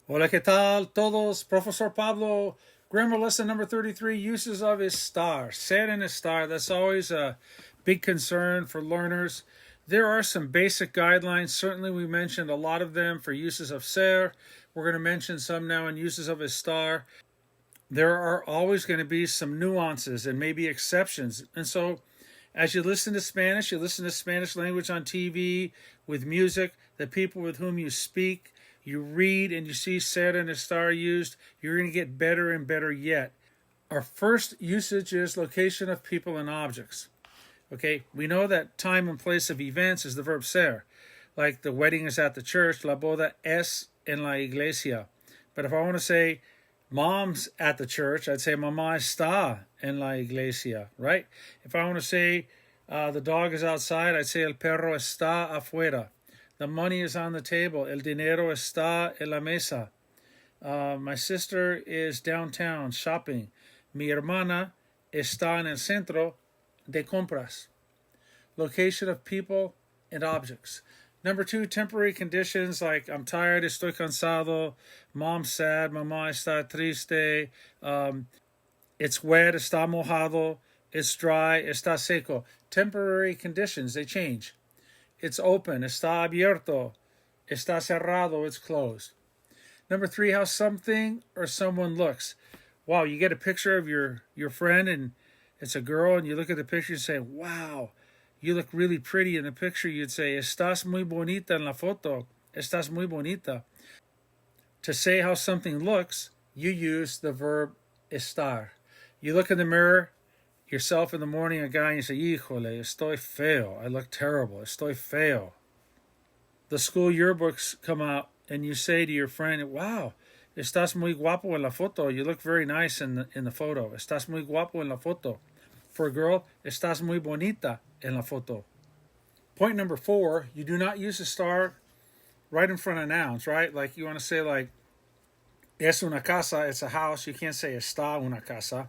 Hola, ¿qué tal todos? Profesor Pablo, grammar lesson number 33, uses of estar. Ser and estar, that's always a big concern for learners. There are some basic guidelines. Certainly we mentioned a lot of them for uses of ser. We're going to mention some now in uses of estar. There are always going to be some nuances and maybe exceptions. And so as you listen to Spanish language on TV, with music, the people with whom you speak, you read and you see ser and estar used, you're going to get better and better yet. Our first usage is location of people and objects. Okay, we know that time and place of events is the verb ser. Like the wedding is at the church, la boda es en la iglesia. But if I want to say mom's at the church, I'd say mamá está en la iglesia, right? If I want to say the dog is outside, I'd say el perro está afuera. The money is on the table. El dinero está en la mesa. My sister is downtown shopping. Mi hermana está en el centro de compras. Location of people and objects. Number 2, temporary conditions like I'm tired, estoy cansado, mom's sad, mamá está triste, it's wet, está mojado, it's dry, está seco. Temporary conditions, they change. It's open, está abierto, está cerrado, it's closed. Number 3, how something or someone looks. Wow, you get a picture of your friend and it's a girl and you look at the picture and say, wow, you look really pretty in the picture. You'd say, estás muy bonita en la foto. Estás muy bonita. To say how something looks, you use the verb estar. You look in the mirror yourself in the morning, a guy, and you say, híjole, estoy feo. I look terrible. Estoy feo. The school yearbooks come out and you say to your friend, wow, estás muy guapo en la foto. You look very nice in the photo. Estás muy guapo en la foto. For a girl, estás muy bonita en la foto. Point number 4, you do not use estar right in front of nouns, right? Like you want to say like, es una casa, it's a house. You can't say está una casa.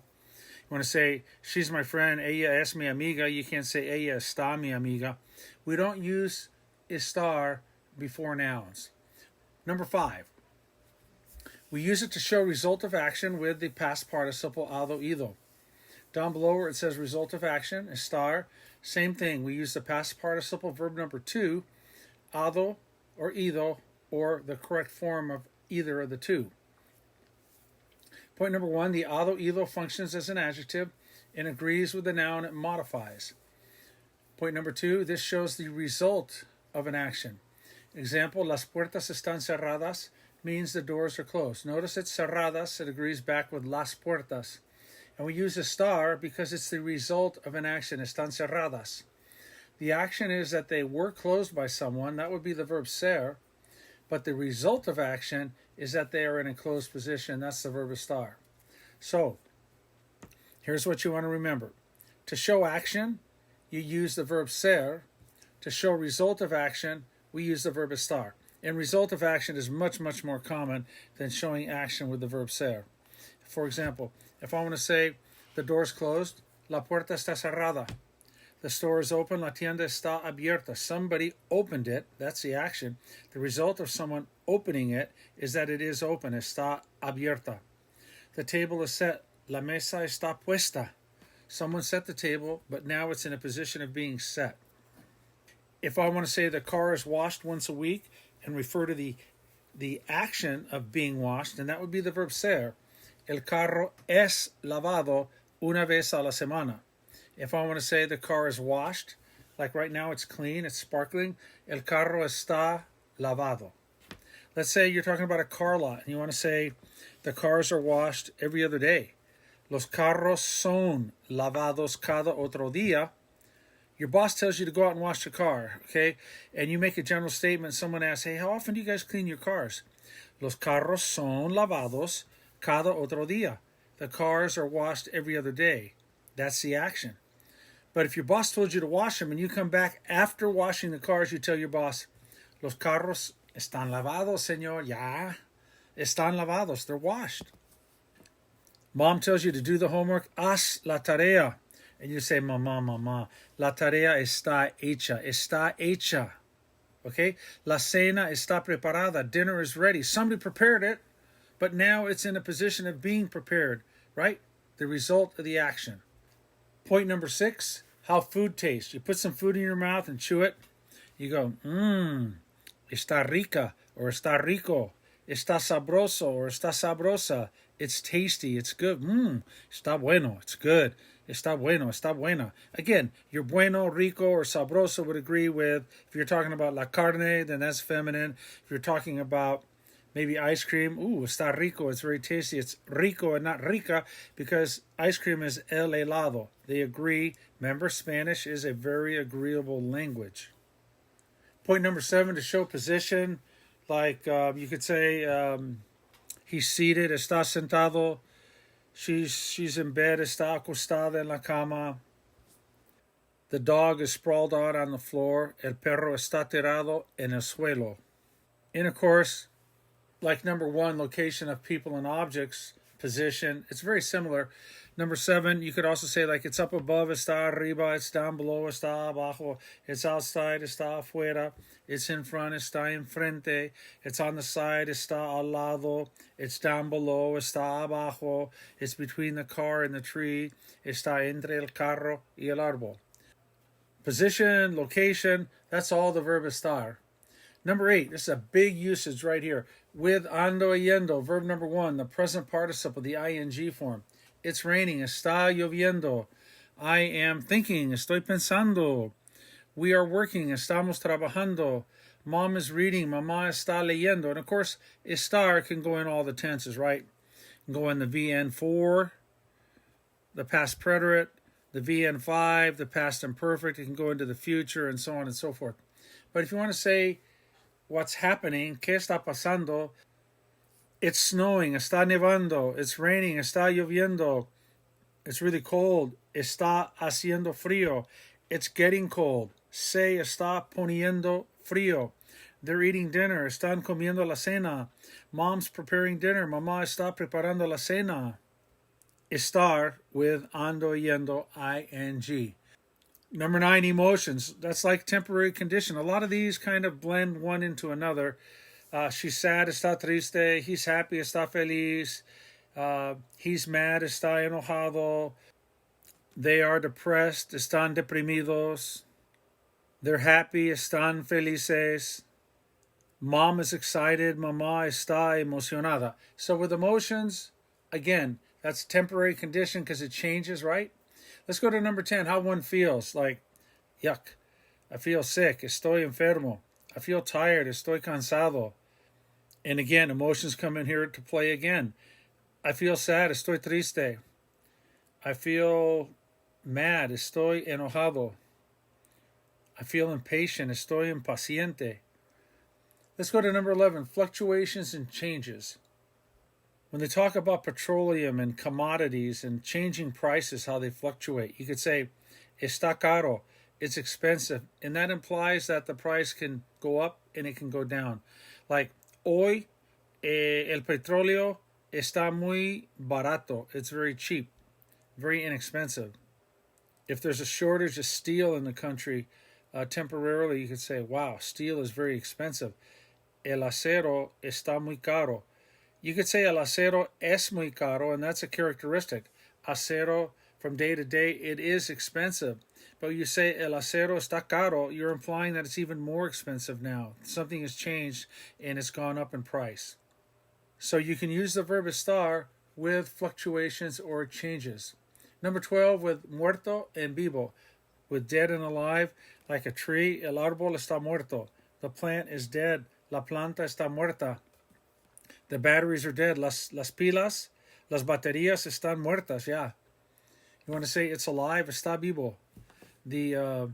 You want to say, she's my friend, ella es mi amiga. You can't say, ella está mi amiga. We don't use estar before nouns. Number 5, we use it to show result of action with the past participle ado, ido. Down below where it says result of action, estar, same thing. We use the past participle verb number 2, ado or ido, or the correct form of either of the two. Point number 1, the ado, ido functions as an adjective and agrees with the noun it modifies. Point number 2, this shows the result of an action. Example, las puertas están cerradas means the doors are closed. Notice it's cerradas, it agrees back with las puertas. And we use estar because it's the result of an action, están cerradas. The action is that they were closed by someone, that would be the verb ser, but the result of action is that they are in a closed position, that's the verb estar. So, here's what you want to remember. To show action, you use the verb ser. To show result of action, we use the verb estar. And result of action is much, much more common than showing action with the verb ser. For example, if I want to say the door's closed, la puerta está cerrada. The store is open, la tienda está abierta. Somebody opened it, that's the action. The result of someone opening it is that it is open, está abierta. The table is set, la mesa está puesta. Someone set the table, but now it's in a position of being set. If I want to say the car is washed once a week and refer to the action of being washed, then that would be the verb ser. El carro es lavado una vez a la semana. If I want to say the car is washed, like right now it's clean, it's sparkling, el carro está lavado. Let's say you're talking about a car lot and you want to say the cars are washed every other day. Los carros son lavados cada otro día. Your boss tells you to go out and wash your car, okay? And you make a general statement. Someone asks, hey, how often do you guys clean your cars? Los carros son lavados cada otro día. The cars are washed every other day. That's the action. But if your boss told you to wash them and you come back after washing the cars, you tell your boss, los carros están lavados, señor. Ya, están lavados. They're washed. Mom tells you to do the homework. Haz la tarea. And you say, mamá, la tarea está hecha. Está hecha. Okay? La cena está preparada. Dinner is ready. Somebody prepared it, but now it's in a position of being prepared, right? The result of the action. Point number 6, how food tastes. You put some food in your mouth and chew it. You go, está rica or está rico. Está sabroso or está sabrosa. It's tasty. It's good. Está bueno. It's good. Está bueno. Está buena. Again, your bueno, rico, or sabroso would agree with, if you're talking about la carne, then that's feminine. If you're talking about maybe ice cream, está rico. It's very tasty. It's rico and not rica because ice cream is el helado. They agree. Remember, Spanish is a very agreeable language. Point number 7, to show position. Like you could say he's seated, está sentado. She's in bed, está acostada en la cama. The dog is sprawled out on the floor. El perro está tirado en el suelo. And of course, like number 1, location of people and objects, position, it's very similar. Number 7, you could also say like it's up above, está arriba, it's down below, está abajo, it's outside, está afuera, it's in front, está enfrente, it's on the side, está al lado, it's down below, está abajo, it's between the car and the tree, está entre el carro y el árbol. Position, location, that's all the verb estar. Number 8, this is a big usage right here. With ando yendo, verb number 1, the present participle, the ing form. It's raining, está lloviendo. I am thinking, estoy pensando. We are working, estamos trabajando. Mom is reading, mamá está leyendo. And of course, estar can go in all the tenses, right? Can go in the VN4, the past preterite, the VN5, the past imperfect. It can go into the future and so on and so forth. But if you want to say what's happening, ¿qué está pasando? It's snowing, está nevando. It's raining, está lloviendo. It's really cold, está haciendo frío. It's getting cold, se está poniendo frío. They're eating dinner, están comiendo la cena. Mom's preparing dinner, mamá está preparando la cena. Estar with ando yendo, ing. Number 9, emotions. That's like temporary condition. A lot of these kind of blend one into another. She's sad, está triste. He's happy, está feliz. He's mad, está enojado. They are depressed, están deprimidos. They're happy, están felices. Mom is excited, mamá está emocionada. So with emotions, again, that's temporary condition because it changes, right? Let's go to number 10, how one feels. Like, yuck, I feel sick, estoy enfermo. I feel tired, estoy cansado. And again, emotions come in here to play again. I feel sad, estoy triste. I feel mad, estoy enojado. I feel impatient, estoy impaciente. Let's go to number 11, fluctuations and changes. When they talk about petroleum and commodities and changing prices, how they fluctuate, you could say, está caro, it's expensive. And that implies that the price can go up and it can go down. Like, hoy el petróleo está muy barato. It's very cheap, very inexpensive. If there's a shortage of steel in the country, temporarily you could say, wow, steel is very expensive. El acero está muy caro. You could say el acero es muy caro, and that's a characteristic. Acero, from day to day, it is expensive. But you say el acero está caro, you're implying that it's even more expensive now. Something has changed and it's gone up in price. So you can use the verb estar with fluctuations or changes. Number 12, with muerto and vivo, with dead and alive, like a tree. El árbol está muerto. The plant is dead. La planta está muerta. The batteries are dead. Las pilas, las baterías están muertas. Yeah. You want to say it's alive, está vivo. The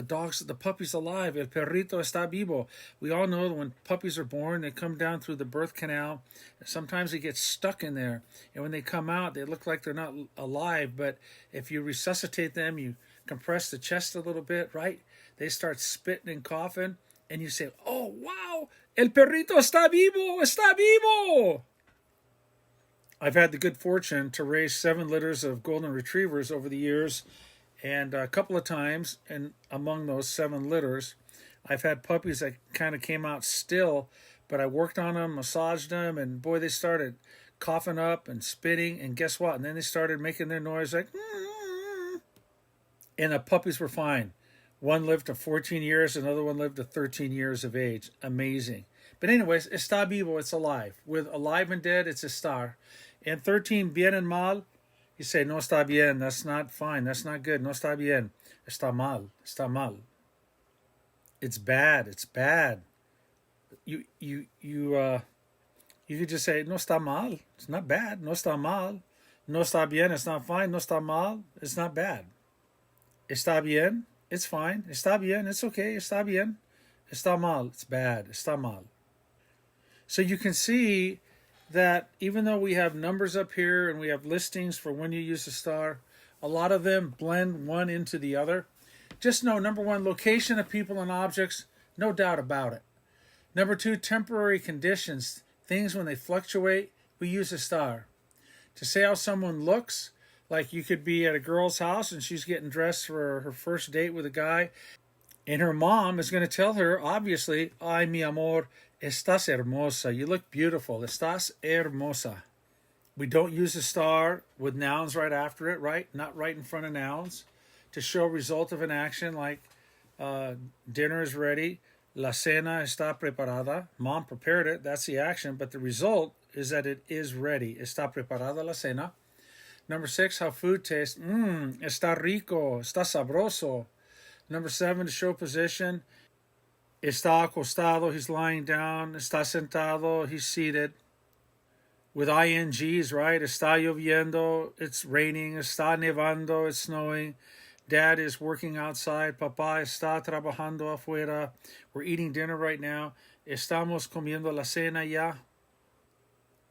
dogs, the puppy's alive. El perrito está vivo. We all know that when puppies are born, they come down through the birth canal. Sometimes they get stuck in there. And when they come out, they look like they're not alive. But if you resuscitate them, you compress the chest a little bit, right? They start spitting and coughing. And you say, oh, wow, el perrito está vivo, está vivo. I've had the good fortune to raise 7 litters of golden retrievers over the years. And a couple of times, and among those 7 litters, I've had puppies that kind of came out still, but I worked on them, massaged them, and boy, they started coughing up and spitting. And guess what? And then they started making their noise like, and the puppies were fine. One lived to 14 years, another one lived to 13 years of age. Amazing. But anyways, está vivo, it's alive. With alive and dead, it's estar. And 13, bien and mal, you say, no está bien, that's not fine, that's not good, no está bien. Está mal, está mal. It's bad, it's bad. You could just say, no está mal, it's not bad, no está mal. No está bien, it's not fine, no está mal, it's not bad. Está bien, it's fine. Está bien, it's okay. Está bien. Está mal, it's bad. Está mal. So you can see that even though we have numbers up here and we have listings for when you use estar, a lot of them blend one into the other. Just know, number one, location of people and objects, no doubt about it. Number two, temporary conditions, things when they fluctuate, we use estar. To say how someone looks, like you could be at a girl's house and she's getting dressed for her first date with a guy, and her mom is going to tell her, obviously, ay, mi amor, estás hermosa. You look beautiful. Estás hermosa. We don't use estar with nouns right after it, right? Not right in front of nouns. To show a result of an action like dinner is ready, la cena está preparada. Mom prepared it. That's the action. But the result is that it is ready. Está preparada la cena. Number 6, how food tastes. Está rico, está sabroso. Number 7, to show position. Está acostado, he's lying down. Está sentado, he's seated. With INGs, right? Está lloviendo, it's raining. Está nevando, it's snowing. Dad is working outside. Papá está trabajando afuera. We're eating dinner right now. Estamos comiendo la cena ya.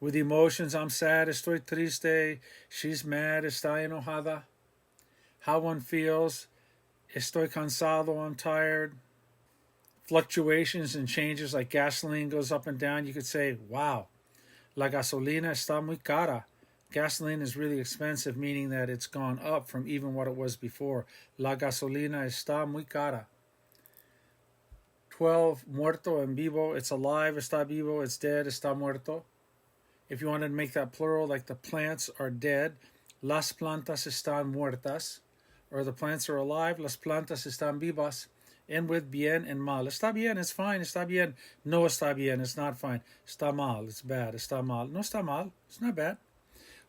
With emotions, I'm sad, estoy triste. She's mad, está enojada. How one feels, estoy cansado, I'm tired. Fluctuations and changes like gasoline goes up and down. You could say, wow, la gasolina está muy cara. Gasoline is really expensive, meaning that it's gone up from even what it was before. La gasolina está muy cara. 12, muerto en vivo, it's alive, está vivo, it's dead, está muerto. If you wanted to make that plural, like the plants are dead, las plantas están muertas, or the plants are alive, las plantas están vivas, and with bien and mal. Está bien, it's fine, está bien. No está bien, it's not fine. Está mal, it's bad, está mal. No está mal, it's not bad.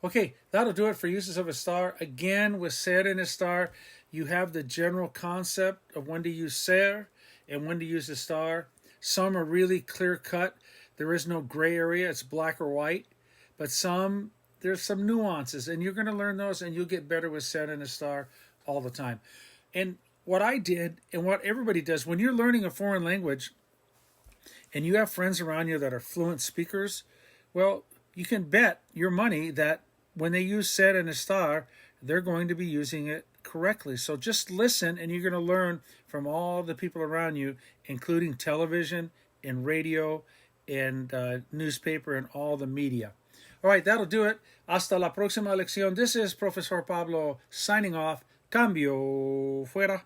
Okay, that'll do it for uses of estar. Again, with ser and estar, you have the general concept of when to use ser and when to use estar. Some are really clear cut. There is no gray area, it's black or white. But there's some nuances, and you're going to learn those, and you'll get better with ser and estar all the time. And what I did, and what everybody does, when you're learning a foreign language, and you have friends around you that are fluent speakers, well, you can bet your money that when they use ser and estar, they're going to be using it correctly. So just listen, and you're going to learn from all the people around you, including television and radio and newspaper and all the media. All right, that'll do it. Hasta la próxima lección. This is Profesor Pablo signing off. Cambio fuera.